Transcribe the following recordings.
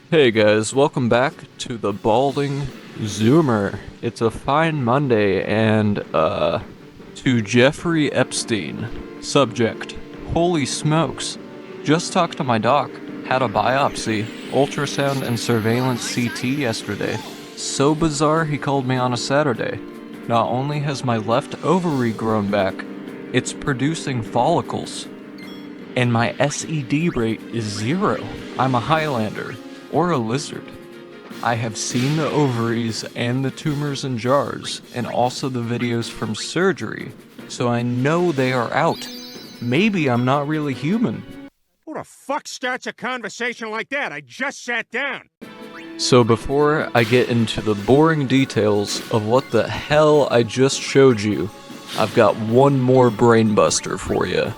Hey guys, welcome back to the Balding Zoomer. It's a fine Monday and, to Jeffrey Epstein. Subject: holy smokes. Just talked to my doc. Had a biopsy, ultrasound and surveillance CT yesterday. So bizarre he called me on a Saturday. Not only has my left ovary grown back, it's producing follicles. And my SED rate is 0. I'm a Highlander. Or a lizard. I have seen the ovaries and the tumors in jars, and also the videos from surgery, so I know they are out. Maybe I'm not really human. Who the fuck starts a conversation like that? I just sat down. So before I get into the boring details of what the hell I just showed you, I've got one more brainbuster for you.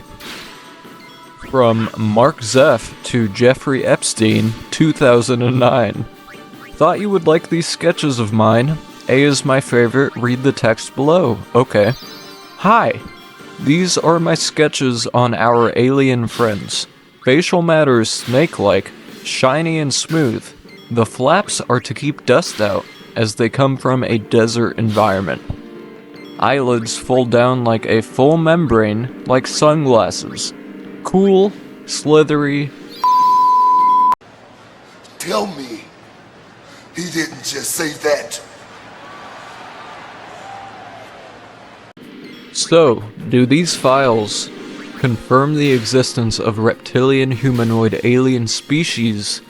From Mark Zeff to Jeffrey Epstein, 2009. Thought you would like these sketches of mine. A is my favorite, read the text below. Okay. Hi. These are my sketches on our alien friends. Facial matter is snake-like, shiny and smooth. The flaps are to keep dust out, as they come from a desert environment. Eyelids fold down like a full membrane, like sunglasses. Cool, slithery. Tell me, he didn't just say that. So, do these files confirm the existence of reptilian humanoid alien species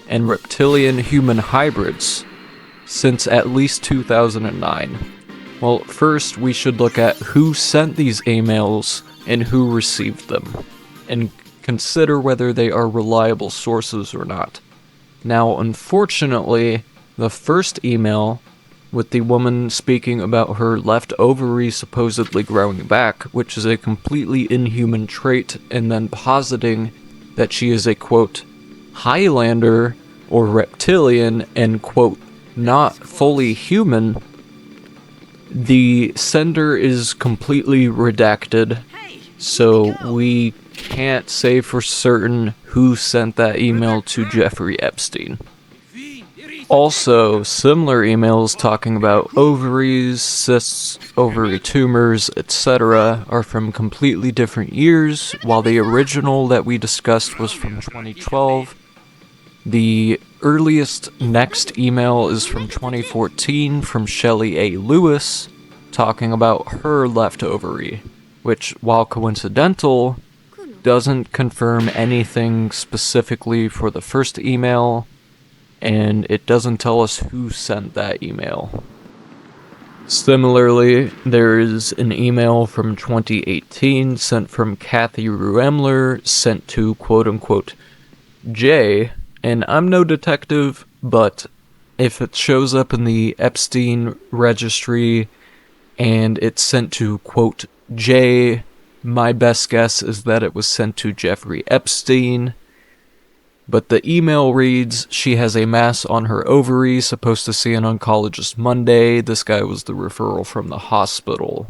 and reptilian human hybrids since at least 2009? Well, first we should look at who sent these emails and who received them, and consider whether they are reliable sources or not. Now, unfortunately, the first email, with the woman speaking about her left ovary supposedly growing back, which is a completely inhuman trait, and then positing that she is a, quote, Highlander or reptilian and, quote, not fully human, the sender is completely redacted, so we can't say for certain who sent that email to Jeffrey Epstein. Also, similar emails talking about ovaries, cysts, ovary tumors, etc. are from completely different years, while the original that we discussed was from 2012. The earliest next email is from 2014 from Shelley A. Lewis, talking about her left ovary, which, while coincidental, doesn't confirm anything specifically for the first email, and it doesn't tell us who sent that email. Similarly, there is an email from 2018 sent from Kathy Ruemler, sent to quote-unquote Jay, and I'm no detective, but if it shows up in the Epstein registry and it's sent to quote Jay, my best guess is that it was sent to Jeffrey Epstein. But the email reads, she has a mass on her ovary, supposed to see an oncologist Monday. This guy was the referral from the hospital.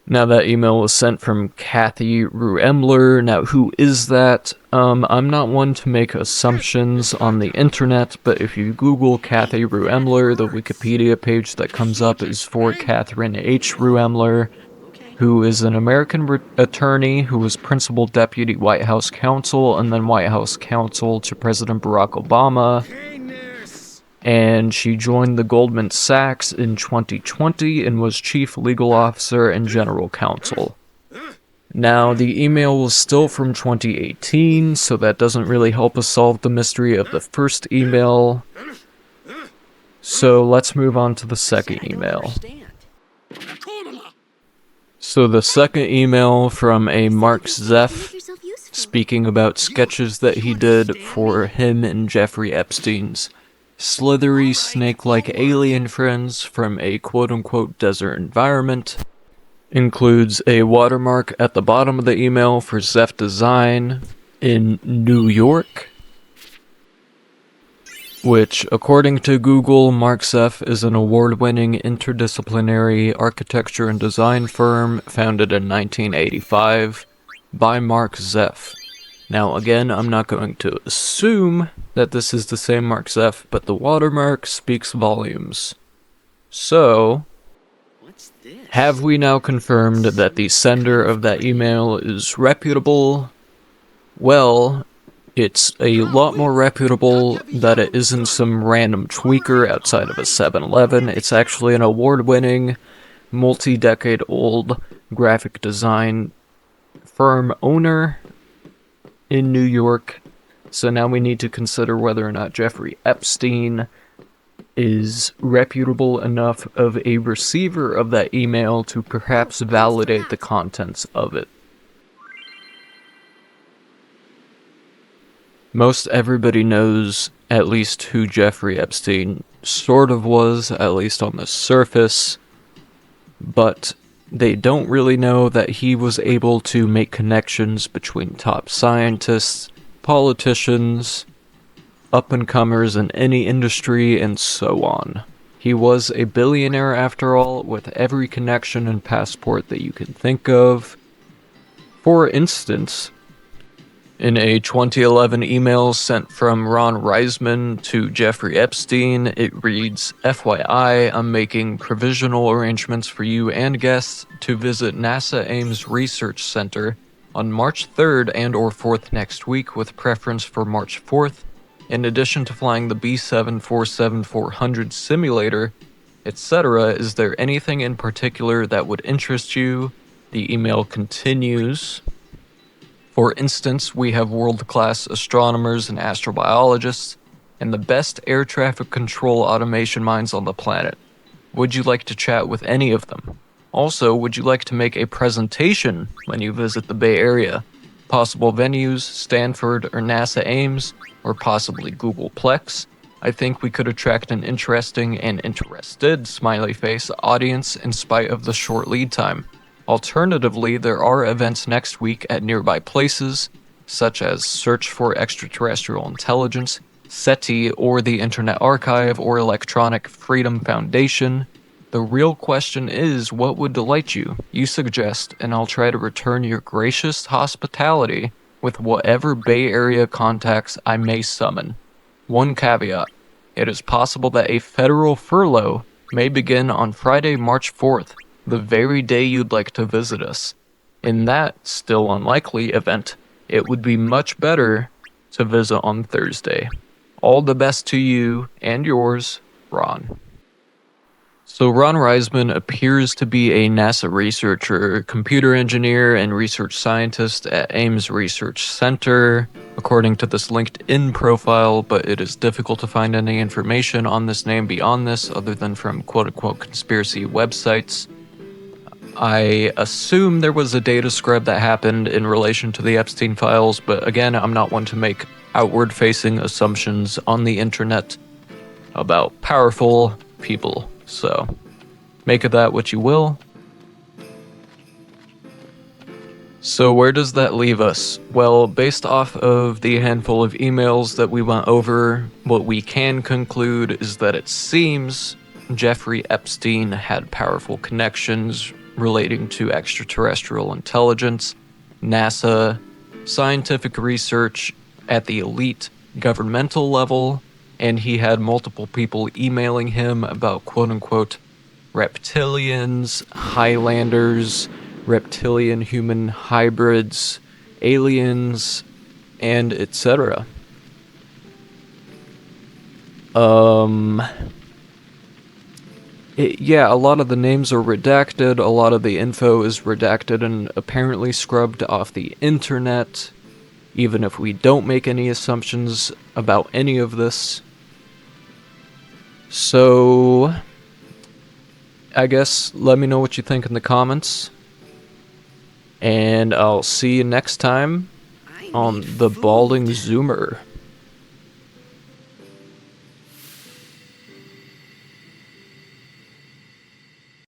Now that email was sent from Kathy Ruemler. Now who is that? I'm not one to make assumptions on the internet, but if you Google Kathy Ruemler, the Wikipedia page that comes up is for Catherine H. Ruemler, who is an American attorney who was principal deputy White House counsel and then White House counsel to President Barack Obama. And she joined the Goldman Sachs in 2020 and was chief legal officer and general counsel. Now, the email was still from 2018, so that doesn't really help us solve the mystery of the first email. So let's move on to the second email. So the second email from a Mark Zeff, speaking about sketches that he did for him and Jeffrey Epstein's slithery, snake-like alien friends from a quote-unquote desert environment, includes a watermark at the bottom of the email for Zeff Design in New York, which, according to Google, Mark Zeff is an award-winning interdisciplinary architecture and design firm founded in 1985 by Mark Zeff. Now, again, I'm not going to assume that this is the same Mark Zeff, but the watermark speaks volumes. So, have we now confirmed that the sender of that email is reputable? Well, it's a lot more reputable that it isn't some random tweaker outside of a 7-Eleven. It's actually an award-winning, multi-decade-old graphic design firm owner in New York. So now we need to consider whether or not Jeffrey Epstein is reputable enough of a receiver of that email to perhaps validate the contents of it. Most everybody knows at least who Jeffrey Epstein sort of was, at least on the surface, but they don't really know that he was able to make connections between top scientists, politicians, up-and-comers in any industry, and so on. He was a billionaire after all, with every connection and passport that you can think of. For instance, in a 2011 email sent from Ron Reisman to Jeffrey Epstein, it reads, FYI, I'm making provisional arrangements for you and guests to visit NASA Ames Research Center on March 3rd and or 4th next week, with preference for March 4th. In addition to flying the B747-400 simulator, etc., is there anything in particular that would interest you? The email continues. For instance, we have world-class astronomers and astrobiologists, and the best air traffic control automation minds on the planet. Would you like to chat with any of them? Also, would you like to make a presentation when you visit the Bay Area? Possible venues, Stanford or NASA Ames, or possibly Googleplex. I think we could attract an interesting and interested smiley face audience in spite of the short lead time. Alternatively, there are events next week at nearby places, such as Search for Extraterrestrial Intelligence, SETI, or the Internet Archive, or Electronic Freedom Foundation. The real question is, what would delight you? You suggest, and I'll try to return your gracious hospitality with whatever Bay Area contacts I may summon. One caveat. It is possible that a federal furlough may begin on Friday, March 4th, the very day you'd like to visit us. In that still unlikely event, it would be much better to visit on Thursday. All the best to you and yours, Ron. So Ron Reisman appears to be a NASA researcher, computer engineer, and research scientist at Ames Research Center, according to this LinkedIn profile, but it is difficult to find any information on this name beyond this, other than from quote-unquote conspiracy websites. I assume there was a data scrub that happened in relation to the Epstein files, but again, I'm not one to make outward-facing assumptions on the internet about powerful people. So, make of that what you will. So where does that leave us? Well, based off of the handful of emails that we went over, what we can conclude is that it seems Jeffrey Epstein had powerful connections relating to extraterrestrial intelligence, NASA, scientific research at the elite governmental level, and he had multiple people emailing him about quote-unquote reptilians, Highlanders, reptilian-human hybrids, aliens, and etc. Yeah, a lot of the names are redacted, a lot of the info is redacted and apparently scrubbed off the internet, even if we don't make any assumptions about any of this. So, I guess let me know what you think in the comments, and I'll see you next time on the Balding Zoomer.